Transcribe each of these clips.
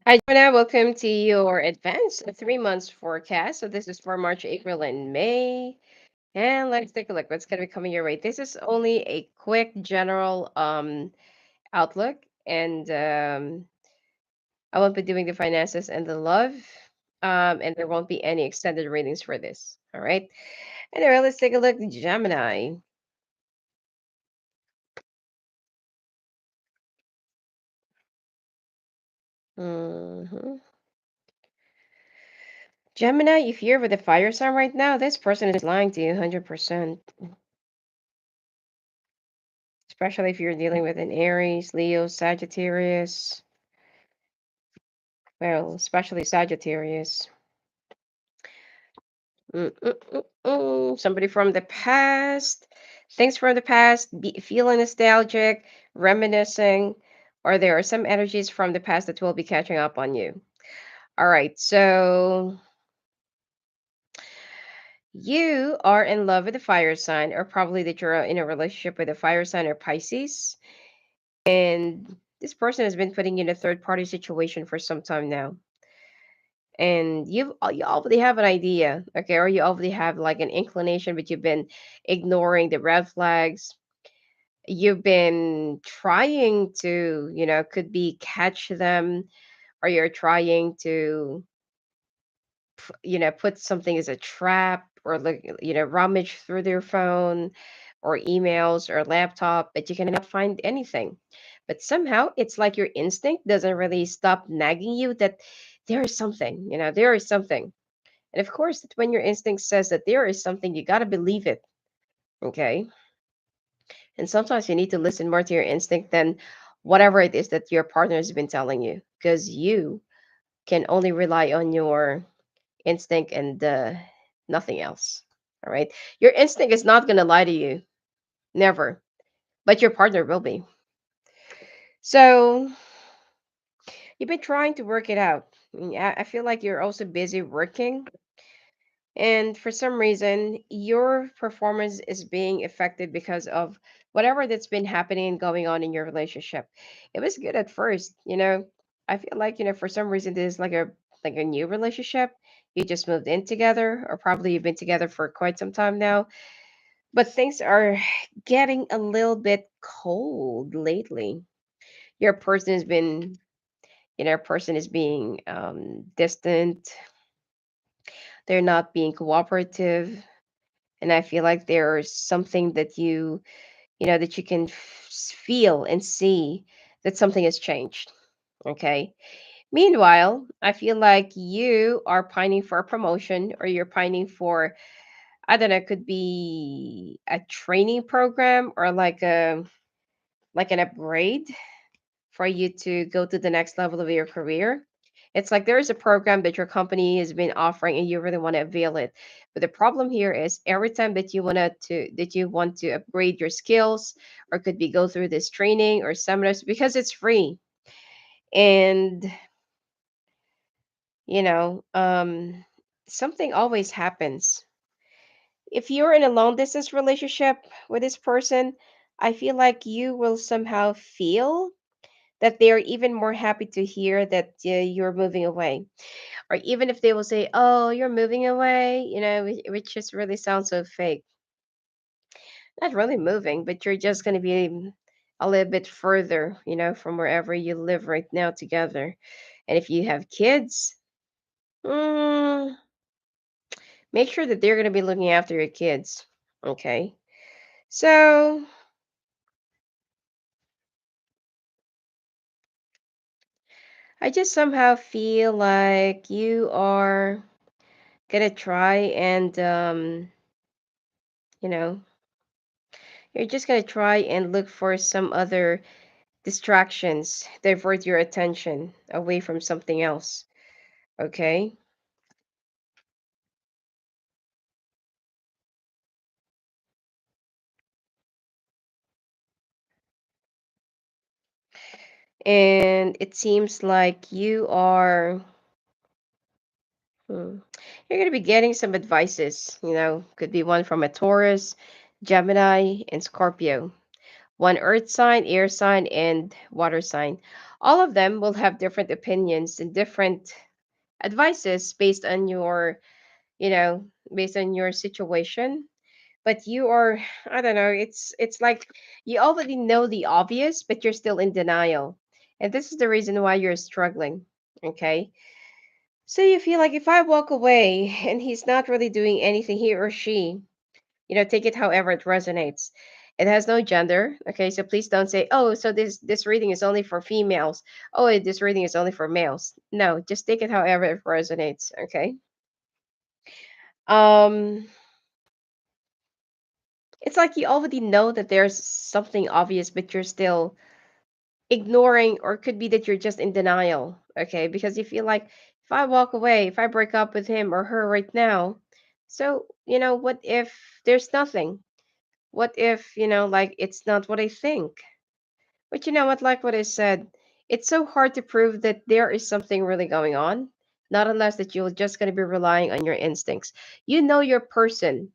Hi, Jonah. Welcome to your advanced 3 months forecast. So this is for March, April, and May. And let's take a look. What's going to be coming your way? This is only a quick general outlook, and I won't be doing the finances and the love, and there won't be any extended readings for this. All right. Anyway, let's take a look. Gemini. hmm Gemini, if you're with a fire sign right now, this person is lying to you 100%. Especially if you're dealing with an Aries, Leo, Sagittarius. Well, especially Sagittarius. Somebody from the past. Things from the past, feeling nostalgic, reminiscing, or there are some energies from the past that will be catching up on you. All right, so you are in love with a fire sign, or probably that you're in a relationship with a fire sign or Pisces, and this person has been putting you in a third party situation for some time now, and you already have an idea, okay, or you already have like an inclination, but you've been ignoring the red flags. You've been trying to, could be catch them, or you're trying to, put something as a trap, or look, rummage through their phone or emails or laptop, but you cannot find anything. But somehow it's like your instinct doesn't really stop nagging you that there is something, there is something. And of course, that when your instinct says that there is something, you got to believe it. Okay. And sometimes you need to listen more to your instinct than whatever it is that your partner has been telling you, because you can only rely on your instinct and nothing else. All right. Your instinct is not going to lie to you, never, but your partner will be. So you've been trying to work it out. I feel like you're also busy working. And for some reason, your performance is being affected because of whatever that's been happening and going on in your relationship. It was good at first, I feel like, for some reason this is like a new relationship. You just moved in together, or probably you've been together for quite some time now. But things are getting a little bit cold lately. Your person has been, person is being distant. They're not being cooperative, and I feel like there's something that that you can feel and see that something has changed. Okay. Meanwhile, I feel like you are pining for a promotion, or you're pining for, I don't know, it could be a training program, or like an upgrade for you to go to the next level of your career. It's like there is a program that your company has been offering and you really want to avail it. But the problem here is every time that you want to upgrade your skills, or could be go through this training or seminars, because it's free. And you know, um something always happens. If you're in a long distance relationship with this person, I feel like you will somehow feel that they're even more happy to hear that you're moving away. Or even if they will say, "Oh, you're moving away," which just really sounds so fake. Not really moving, but you're just going to be a little bit further, from wherever you live right now together. And if you have kids, mm, make sure that they're going to be looking after your kids. Okay. So I just somehow feel like you are going to try and, you know, you're just going to try and look for some other distractions, divert your attention away from something else. Okay. And it seems like you are, you're going to be getting some advices, could be one from a Taurus, Gemini, and Scorpio. one earth sign, air sign, and water sign. All of them will have different opinions and different advices based on your, based on your situation. But you are, I don't know, it's like you already know the obvious, but you're still in denial. And this is the reason why you're struggling. Okay. So you feel like if I walk away and he's not really doing anything, he or she, take it however it resonates. It has no gender. Okay, so please don't say, oh, so this reading is only for females. Oh, this reading is only for males. No, just take it however it resonates. Okay. Um, it's like you already know that there's something obvious, but you're still ignoring, or it could be that you're just in denial. Okay, because you feel like if I walk away, if I break up with him or her right now, so what if there's nothing? What if, like it's not what I think? But you know what, like what I said, it's so hard to prove that there is something really going on, not unless that you're just going to be relying on your instincts. You know your person,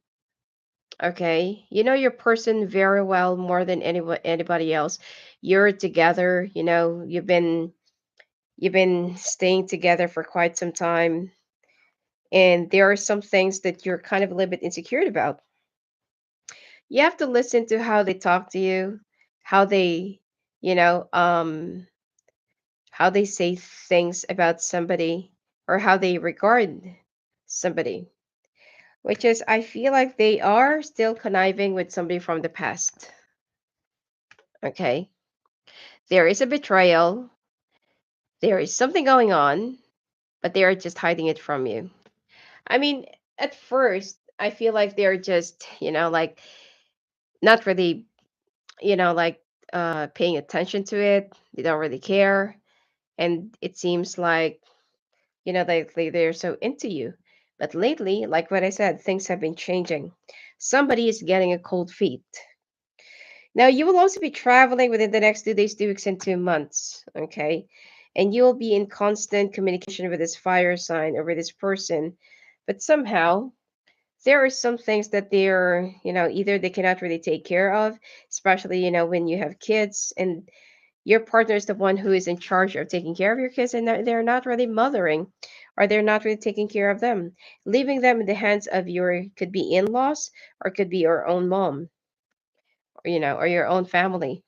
okay? You know your person very well, more than anybody else. You're together, you've been staying together for quite some time, and there are some things that you're kind of a little bit insecure about. You have to listen to how they talk to you, how they, you know, um, how they say things about somebody, or how they regard somebody, which is, I feel like they are still conniving with somebody from the past. Okay. There is a betrayal, there is something going on, but they are just hiding it from you. I mean, at first, I feel like they're just, like not really, like paying attention to it. They don't really care. And it seems like, they're so into you. But lately, like what I said, things have been changing. Somebody is getting a cold feet. Now, you will also be traveling within the next 2 days, 2 weeks, and 2 months. Okay. And you will be in constant communication with this fire sign or with this person. But somehow, there are some things that they're, either they cannot really take care of, especially, when you have kids and your partner is the one who is in charge of taking care of your kids, and they're not really mothering, or they're not really taking care of them, leaving them in the hands of your, could be in-laws, or could be your own mom, or, or your own family.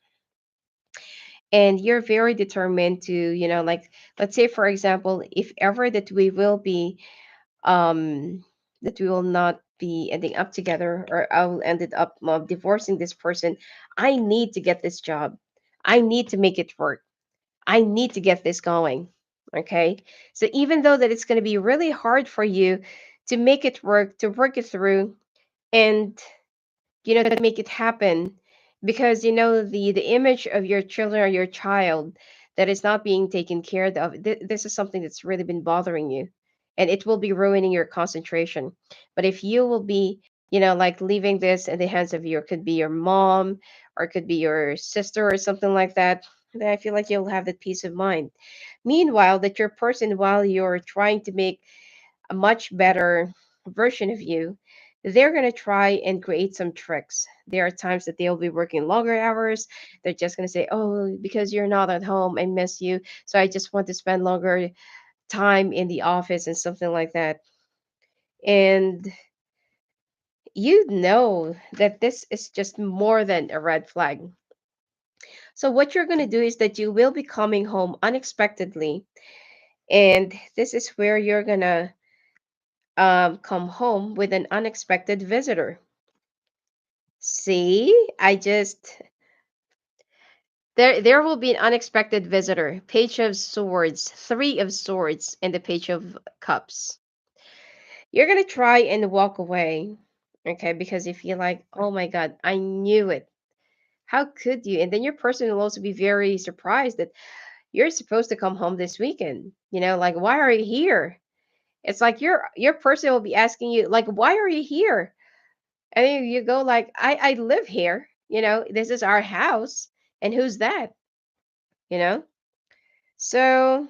And you're very determined to, like, let's say for example, if ever that we will be, um that we will not be ending up together, or I will ended up divorcing this person, I need to get this job, I need to make it work, I need to get this going. Okay. So even though that it's going to be really hard for you to make it work, to work it through, and to make it happen, because the image of your children or your child that is not being taken care of, this is something that's really been bothering you, and it will be ruining your concentration. But if you will be, like leaving this in the hands of your, could be your mom, or could be your sister or something like that, then I feel like you'll have that peace of mind. Meanwhile, that your person, while you're trying to make a much better version of you, they're going to try and create some tricks. There are times that they'll be working longer hours. They're just going to say, oh, because you're not at home, I miss you. So I just want to spend longer time in the office and something like that. And you know that this is just more than a red flag. So what you're going to do is that you will be coming home unexpectedly. And this is where you're going to come home with an unexpected visitor. See, there will be an unexpected visitor. Page of Swords, Three of Swords, and the Page of Cups. You're gonna try and walk away, okay? Because you feel like, oh my God, I knew it. How could you? And then your person will also be very surprised that you're supposed to come home this weekend. Like, why are you here? It's like your person will be asking you, like, why are you here? And then you go like, I live here. This is our house. And who's that? You know? So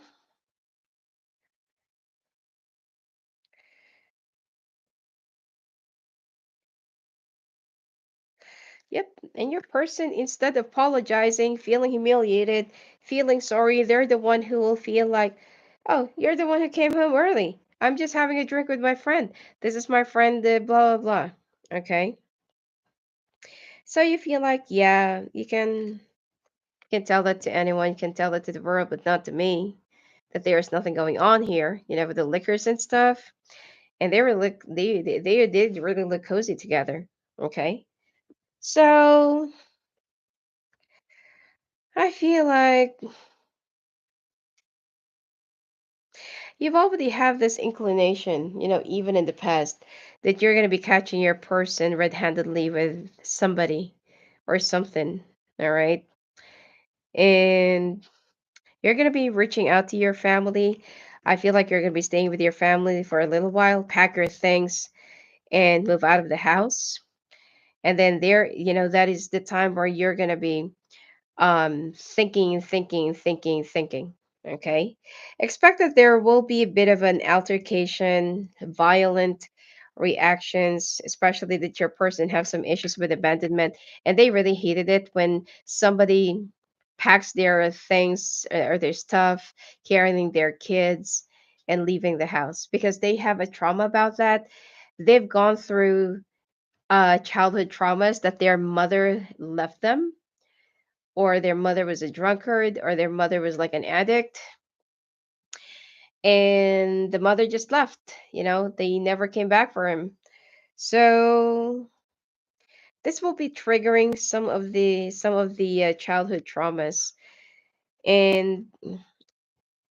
Yep. And your person, instead of apologizing, feeling humiliated, feeling sorry, they're the one who will feel like, oh, you're the one who came home early. I'm just having a drink with my friend. This is my friend, blah, blah, blah. Okay. So you feel like, yeah, you can tell that to anyone, you can tell that to the world, but not to me, that there's nothing going on here, with the liquors and stuff. And they were look they did really look cozy together. Okay. So I feel like you've already have this inclination, even in the past, that you're gonna be catching your person red-handedly with somebody or something. All right. And you're gonna be reaching out to your family. I feel like you're gonna be staying with your family for a little while, pack your things and move out of the house. And then that is the time where you're gonna be thinking. Okay. Expect that there will be a bit of an altercation, violent reactions, especially that your person have some issues with abandonment, and they really hated it when somebody packs their things or their stuff, carrying their kids and leaving the house because they have a trauma about that. They've gone through childhood traumas that their mother left them, or their mother was a drunkard, or their mother was like an addict, and the mother just left. They never came back for him. So this will be triggering some of the childhood traumas, and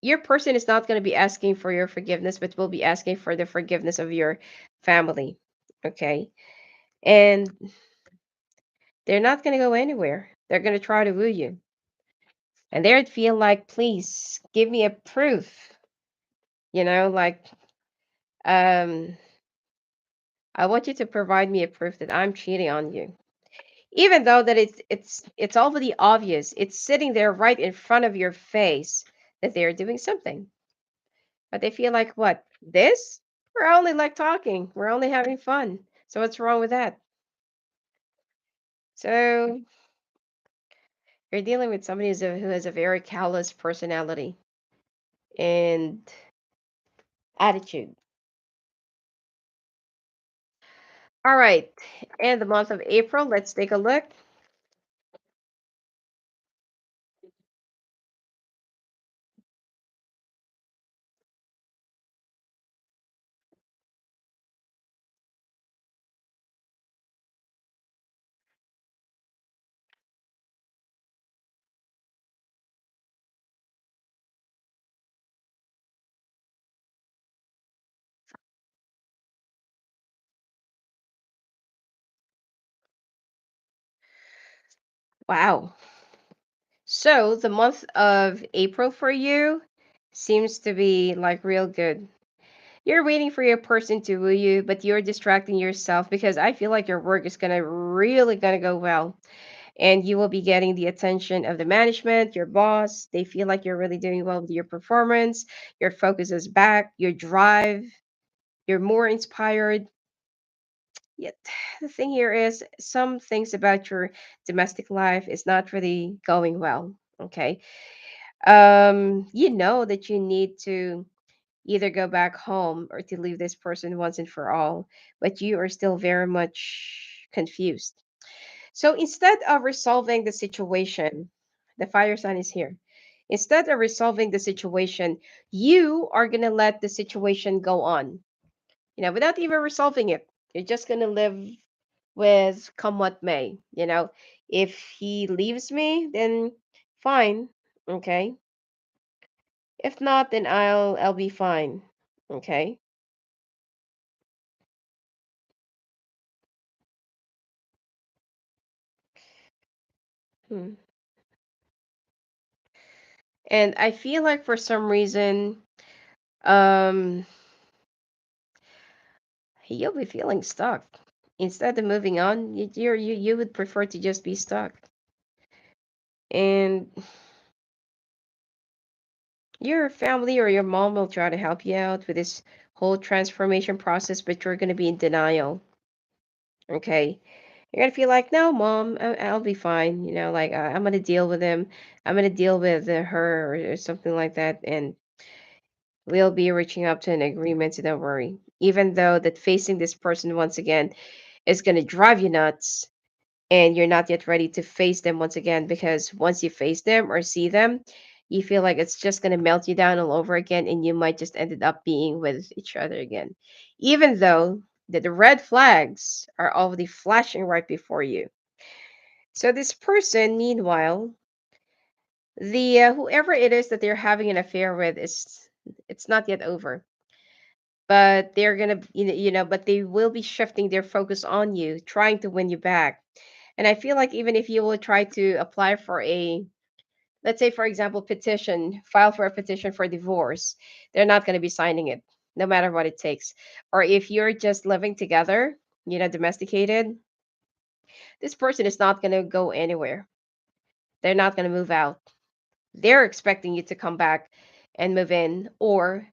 your person is not going to be asking for your forgiveness, but will be asking for the forgiveness of your family. Okay. And they're not going to go anywhere. They're going to try to woo you, and they'd feel like, please give me a proof, like, um I want you to provide me a proof that I'm cheating on you. Even though that it's already obvious. It's sitting there right in front of your face that they're doing something. But they feel like, what? This? We're only like talking. We're only having fun. So what's wrong with that? So you're dealing with somebody who has a very callous personality and attitude. All right. And the month of April, let's take a look. Wow. So the month of April for you seems to be like real good. You're waiting for your person to woo you, but you're distracting yourself because I feel like your work is gonna go well. And you will be getting the attention of the management, your boss. They feel like you're really doing well with your performance. Your focus is back, your drive, you're more inspired. Yet the thing here is some things about your domestic life is not really going well. Okay. You know that you need to either go back home or to leave this person once and for all, but you are still very much confused. So instead of resolving the situation, the fire sign is here. Instead of resolving the situation, you are going to let the situation go on, without even resolving it. You're just going to live with come what may, If he leaves me, then fine, okay? If not, then I'll be fine. Okay? Hmm. And I feel like for some reason, um, you'll be feeling stuck. Instead of moving on, you would prefer to just be stuck. And your family or your mom will try to help you out with this whole transformation process, but you're going to be in denial. Okay? You're gonna feel like, no, mom, I'll be fine. Like I'm gonna deal with him. I'm gonna deal with her or something like that, and we'll be reaching up to an agreement. So don't worry. Even though that facing this person once again is gonna drive you nuts, and you're not yet ready to face them once again, because once you face them or see them, you feel like it's just gonna melt you down all over again, and you might just ended up being with each other again, even though that the red flags are already flashing right before you. So this person, meanwhile, the whoever it is that they're having an affair with is it's not yet over, but they're gonna but they will be shifting their focus on you, trying to win you back. And I feel like even if you will try to apply for a, let's say for example, petition, file for a petition for divorce, they're not going to be signing it, no matter what it takes. Or if you're just living together, domesticated, this person is not going to go anywhere. They're not going to move out. They're expecting you to come back and move in, or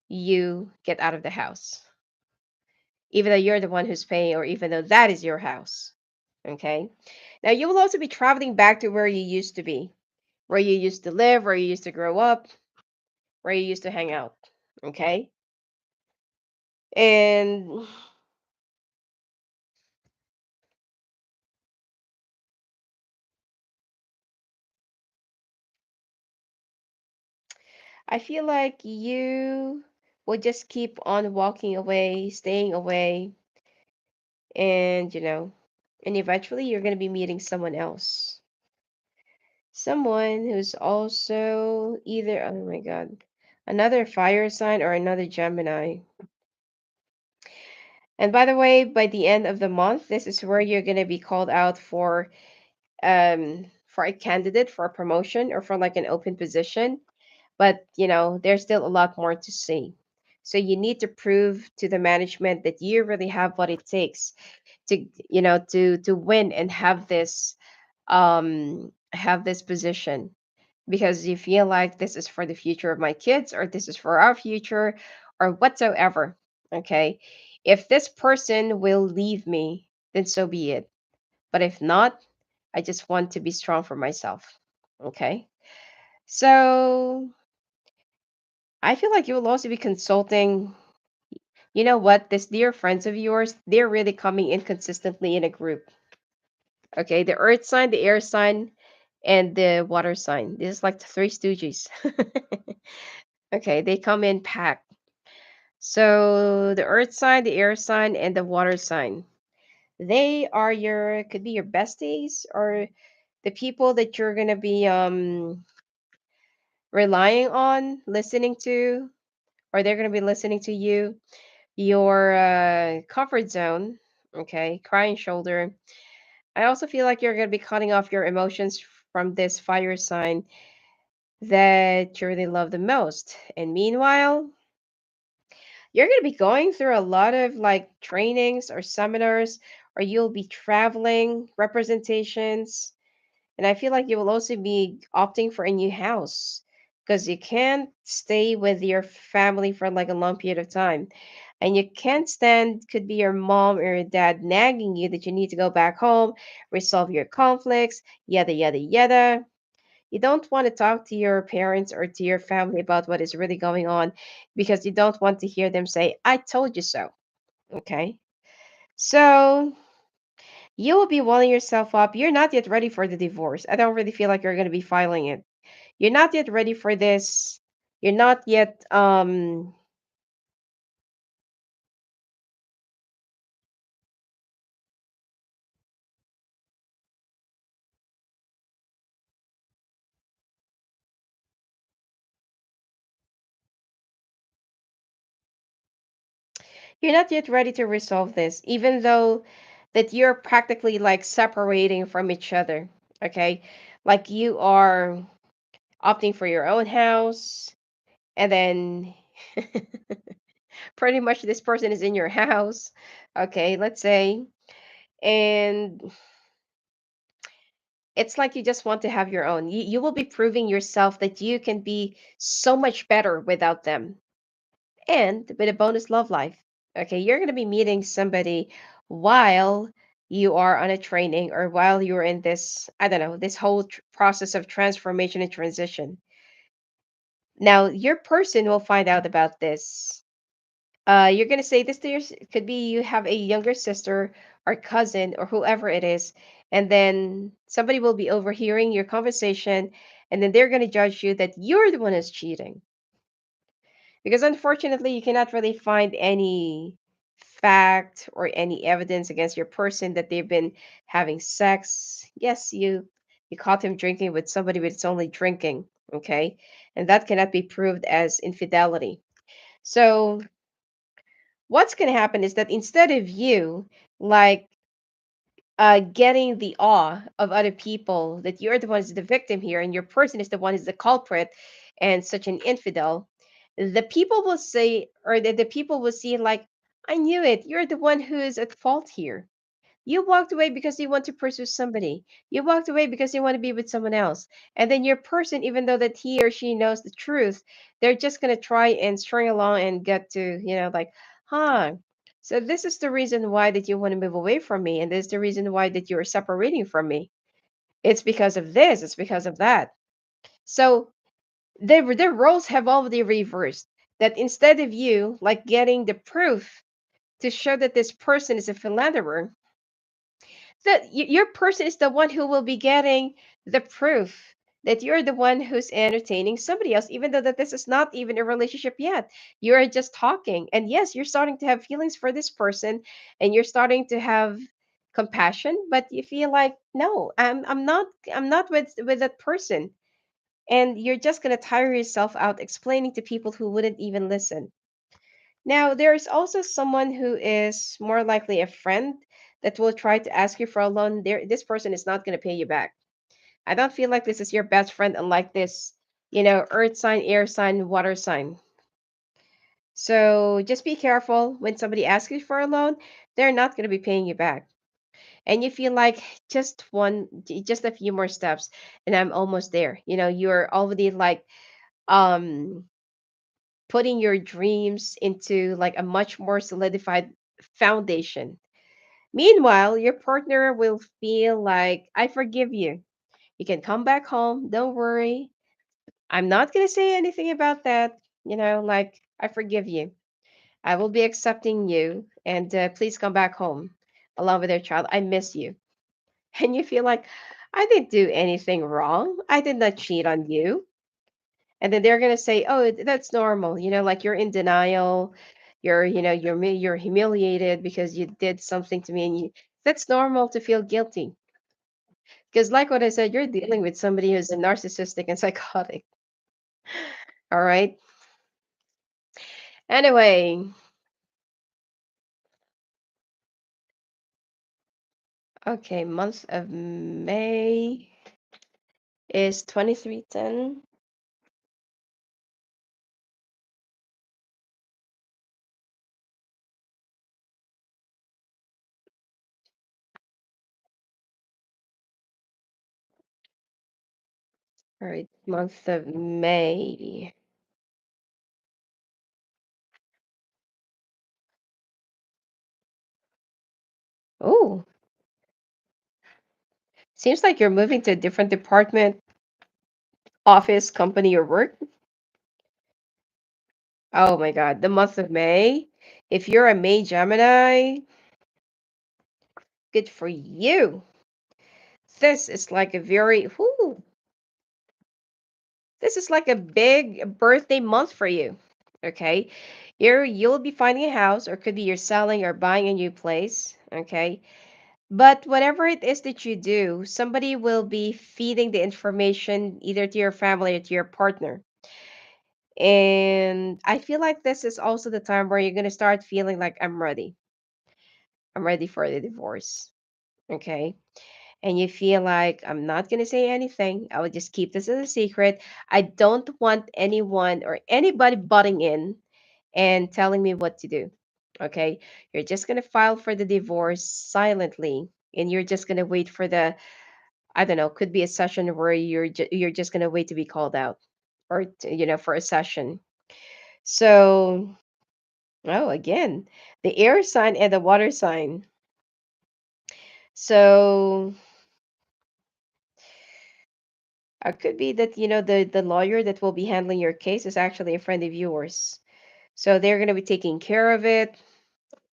you get out of the house, even though you're the one who's paying, or even though that is your house. Okay. Now, you will also be traveling back to where you used to be, where you used to live, where you used to grow up, where you used to hang out. Okay. And I feel like you will just keep on walking away, staying away, and, and eventually you're going to be meeting someone else. Someone who's also either, oh my God, another fire sign or another Gemini. And by the way, by the end of the month, this is where you're going to be called out for a candidate for a promotion or for like an open position. But there's still a lot more to see. So you need to prove to the management that you really have what it takes to to win and have this position, because you feel like this is for the future of my kids, or this is for our future, or whatsoever. Okay, if this person will leave me, then so be it. But if not, I just want to be strong for myself. Okay. So I feel like you will also be consulting. You know what? These dear friends of yours, they're really coming in consistently in a group. Okay. The earth sign, the air sign, and the water sign. This is like the three stooges. Okay. They come in packed. So the earth sign, the air sign, and the water sign. They are could be your besties, or the people that you're gonna be relying on, listening to, or they're gonna be listening to you. Your comfort zone, okay, crying shoulder. I also feel like you're gonna be cutting off your emotions from this fire sign that you really love the most. And meanwhile, you're going to be going through a lot of like trainings or seminars, or you'll be traveling, representations. And I feel like you will also be opting for a new house, because you can't stay with your family for like a long period of time. And you can't stand, could be your mom or your dad nagging you that you need to go back home, resolve your conflicts, yada, yada, yada. You don't want to talk to your parents or to your family about what is really going on, because you don't want to hear them say, I told you so. Okay. So you will be walling yourself up. You're not yet ready for the divorce. I don't really feel like you're going to be filing it. You're not yet ready for this. You're not yet you're not yet ready to resolve this, even though that you're practically like separating from each other. Okay. Like you are opting for your own house, and then pretty much this person is in your house, okay, let's say, and it's like you just want to have your own. You will be proving yourself that you can be so much better without them, and with a bonus love life. Okay, you're going to be meeting somebody while you are on a training or while you're in this, I don't know, this whole process of transformation and transition. Now, your person will find out about this. You're gonna say this to your, it could be you have a younger sister or cousin or whoever it is, and then somebody will be overhearing your conversation, and then they're gonna judge you that you're the one who's cheating. Because unfortunately, you cannot really find any fact or any evidence against your person that they've been having sex. Yes, you caught him drinking with somebody, but it's only drinking, okay? And that cannot be proved as infidelity. So what's going to happen is that instead of you like getting the awe of other people that you're the one who's the victim here and your person is the one who's the culprit and such an infidel, the people will say, or the people will see like, I knew it, you're the one who is at fault here. You walked away because you want to pursue somebody. You walked away because you want to be with someone else. And then your person, even though that he or she knows the truth, they're just gonna try and string along and get to, like, huh. So this is the reason why that you want to move away from me, and this is the reason why that you're separating from me. It's because of this, it's because of that. So their roles have already reversed. That instead of you like getting the proof to show that this person is a philanderer, that your person is the one who will be getting the proof that you're the one who's entertaining somebody else, even though that this is not even a relationship yet. You're just talking, and yes, you're starting to have feelings for this person, and you're starting to have compassion, but you feel like, no, I'm not with that person, and you're just going to tire yourself out explaining to people who wouldn't even listen. Now, there's also someone who is more likely a friend that will try to ask you for a loan. This person is not going to pay you back. I don't feel like this is your best friend, unlike this, earth sign, air sign, water sign. So just be careful when somebody asks you for a loan, they're not going to be paying you back. And you feel like just a few more steps, and I'm almost there. You're already like, um, putting your dreams into like a much more solidified foundation. Meanwhile, your partner will feel like, I forgive you. You can come back home. Don't worry. I'm not going to say anything about that. Like, I forgive you. I will be accepting you. And please come back home along with their child. I miss you. And you feel like, I didn't do anything wrong. I did not cheat on you. And then they're going to say, oh, that's normal. Like you're in denial. You're humiliated because you did something to me, and that's normal to feel guilty. Because, like what I said, you're dealing with somebody who's a narcissistic and psychotic. All right. Anyway, okay, month of May is 2310. All right, month of May. Oh, seems like you're moving to a different department, office, company, or work. Oh my God, the month of May. If you're a May Gemini, good for you. This is like a very, whoo, this is like a big birthday month for you. Okay. You'll be finding a house, or could be you're selling or buying a new place. Okay. But whatever it is that you do, somebody will be feeding the information either to your family or to your partner. And I feel like this is also the time where you're going to start feeling like, I'm ready. I'm ready for the divorce. Okay. And you feel like, I'm not going to say anything. I will just keep this as a secret. I don't want anyone or anybody butting in and telling me what to do. Okay. You're just going to file for the divorce silently, and you're just going to wait for the, I don't know, could be a session where you're just going to wait to be called out, or for a session. So, oh, again, the air sign and the water sign. So it could be that the lawyer that will be handling your case is actually a friend of yours. So they're going to be taking care of it.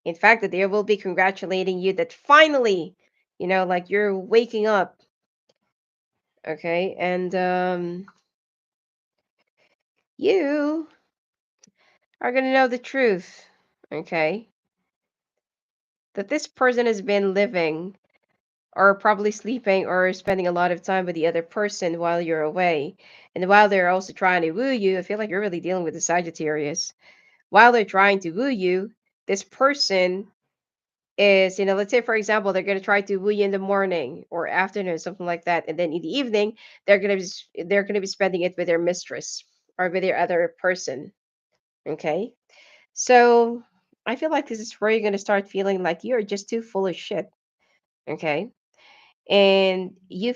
In fact, that they will be congratulating you that finally, like you're waking up. Okay. And you are going to know the truth. Okay. That this person has been living or probably sleeping or spending a lot of time with the other person while you're away. And while they're also trying to woo you, I feel like you're really dealing with the Sagittarius. While they're trying to woo you, this person is, let's say for example, they're gonna try to woo you in the morning or afternoon, something like that, and then in the evening, they're gonna be spending it with their mistress or with their other person. Okay, so I feel like this is where you're gonna start feeling like you're just too full of shit. Okay, and you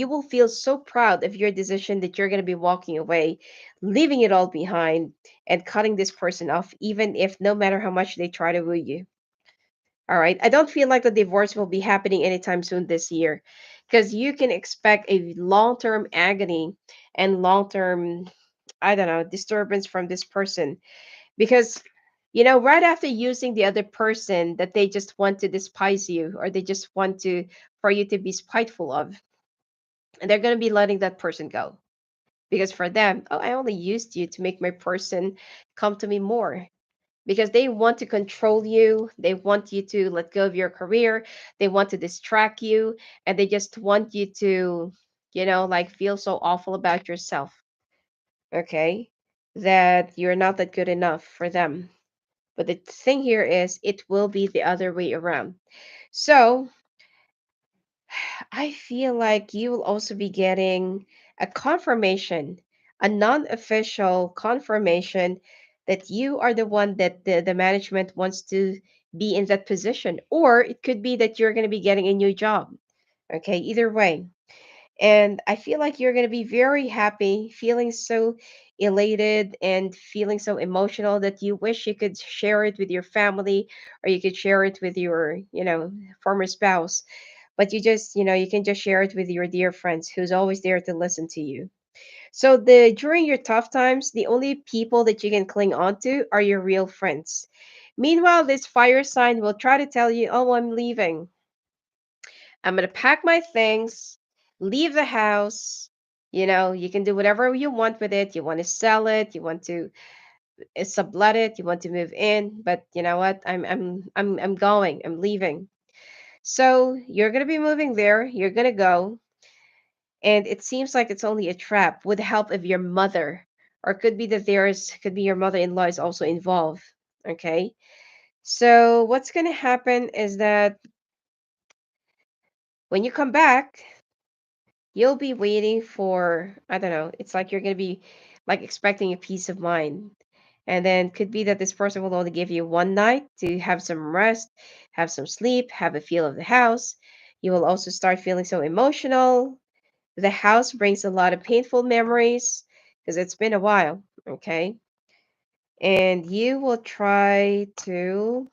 will feel so proud of your decision that you're gonna be walking away, leaving it all behind, and cutting this person off, even if no matter how much they try to woo you. All right. I don't feel like the divorce will be happening anytime soon this year because you can expect a long term agony and long term, I don't know, disturbance from this person. Because, right after using the other person, that they just want to despise you or they just want to, for you to be spiteful of, and they're going to be letting that person go. Because for them, oh, I only used you to make my person come to me more because they want to control you. They want you to let go of your career. They want to distract you. And they just want you to, like feel so awful about yourself. Okay. That you're not that good enough for them. But the thing here is, it will be the other way around. So I feel like you will also be getting a confirmation, a non official confirmation that you are the one that the management wants to be in that position. Or it could be that you're going to be getting a new job. Okay, either way. And I feel like you're going to be very happy, feeling so elated and feeling so emotional that you wish you could share it with your family or you could share it with your, former spouse, but you can just share it with your dear friends who's always there to listen to you. So the during your tough times, the only people that you can cling on to are your real friends. Meanwhile, this fire sign will try to tell you, oh, I'm leaving. I'm going to pack my things, leave the house. You can do whatever you want with it. You want to sell it, you want to sublet it, you want to move in, but you know what? I'm going. I'm leaving. So you're going to be moving there. You're going to go. And it seems like it's only a trap with the help of your mother. Or could be that could be your mother-in-law is also involved. Okay. So what's going to happen is that when you come back, you'll be waiting for, I don't know, it's like you're going to be like expecting a peace of mind. And then could be that this person will only give you one night to have some rest, have some sleep, have a feel of the house. You will also start feeling so emotional. The house brings a lot of painful memories because it's been a while, okay? And you will try to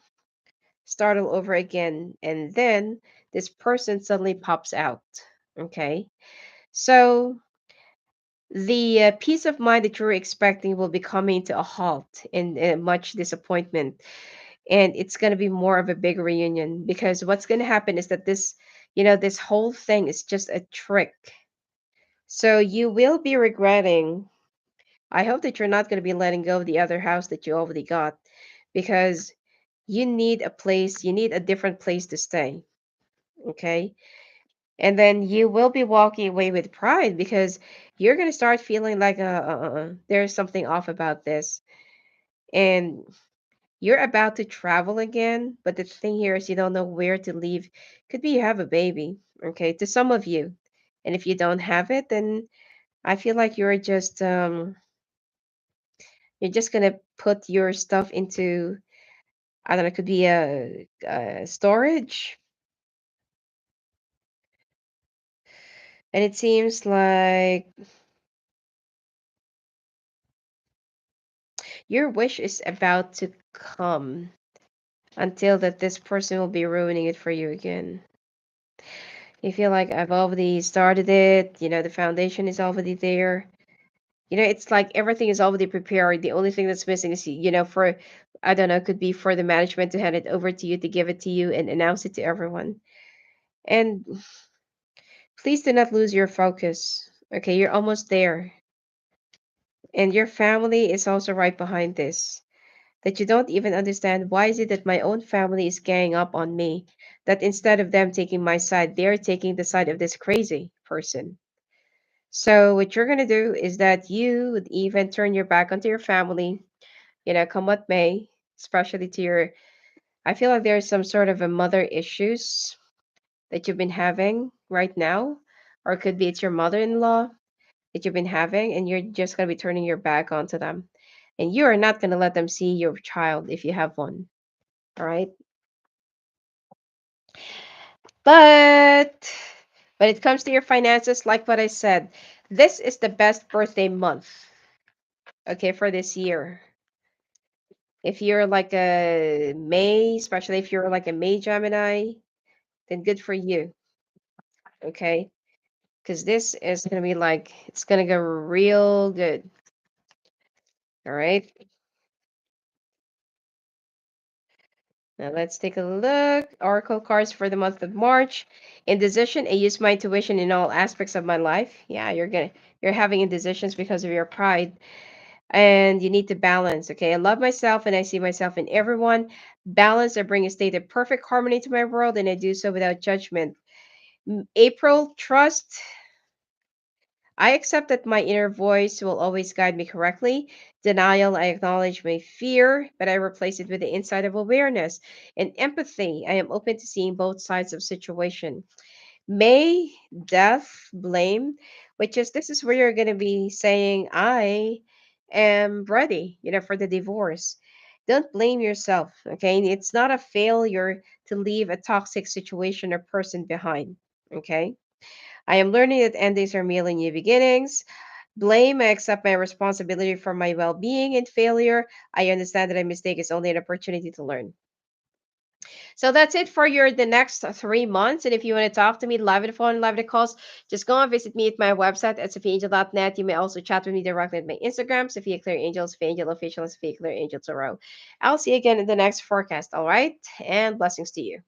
start all over again. And then this person suddenly pops out, okay? So the peace of mind that you're expecting will be coming to a halt and much disappointment. And it's going to be more of a big reunion because what's going to happen is that this whole thing is just a trick. So you will be regretting. I hope that you're not going to be letting go of the other house that you already got because you need a place, you need a different place to stay. Okay. And then you will be walking away with pride because you're going to start feeling like there's something off about this. And you're about to travel again. But the thing here is you don't know where to leave. Could be you have a baby. Okay. To some of you. And if you don't have it, then I feel like you're just gonna put your stuff into, I don't know, it could be a storage. And it seems like your wish is about to come until that this person will be ruining it for you again. You feel like I've already started it, the foundation is already there. It's like everything is already prepared. The only thing that's missing is, for, I don't know, could be for the management to hand it over to you, to give it to you and announce it to everyone. And please do not lose your focus. Okay, you're almost there. And your family is also right behind this. That you don't even understand, why is it that my own family is ganging up on me? That instead of them taking my side, they're taking the side of this crazy person. So what you're gonna do is that you would even turn your back onto your family, come what may, especially to your, I feel like there's some sort of a mother issues that you've been having right now, or it could be it's your mother-in-law that you've been having, and you're just gonna be turning your back onto them. And you are not gonna let them see your child if you have one. All right. But when it comes to your finances, like what I said, this is the best birthday month, okay, for this year. If you're like a May, especially if you're like a May Gemini, then good for you, okay? Because this is going to be like, it's going to go real good, all right? Now let's take a look. Oracle cards for the month of March. Indecision. I use my intuition in all aspects of my life. Yeah, you're having indecisions because of your pride. And you need to balance. Okay, I love myself and I see myself in everyone. Balance. I bring a state of perfect harmony to my world, and I do so without judgment. April, trust. I accept that my inner voice will always guide me correctly. Denial, I acknowledge my fear, but I replace it with the insight of awareness. And empathy, I am open to seeing both sides of situation. May, death, blame, which is, this is where you're going to be saying, I am ready, for the divorce. Don't blame yourself, okay? It's not a failure to leave a toxic situation or person behind, okay? I am learning that endings are merely new beginnings. Blame, I accept my responsibility for my well being. And failure, I understand that a mistake is only an opportunity to learn. So that's it for the next 3 months. And if you want to talk to me live at the phone, live at the calls, just go and visit me at my website at sophiaangel.net. You may also chat with me directly at my Instagram, Sophia Claire Angel, Sophia Angel Official, and Sophia Claire Angel Tarot. I'll see you again in the next forecast, all right? And blessings to you.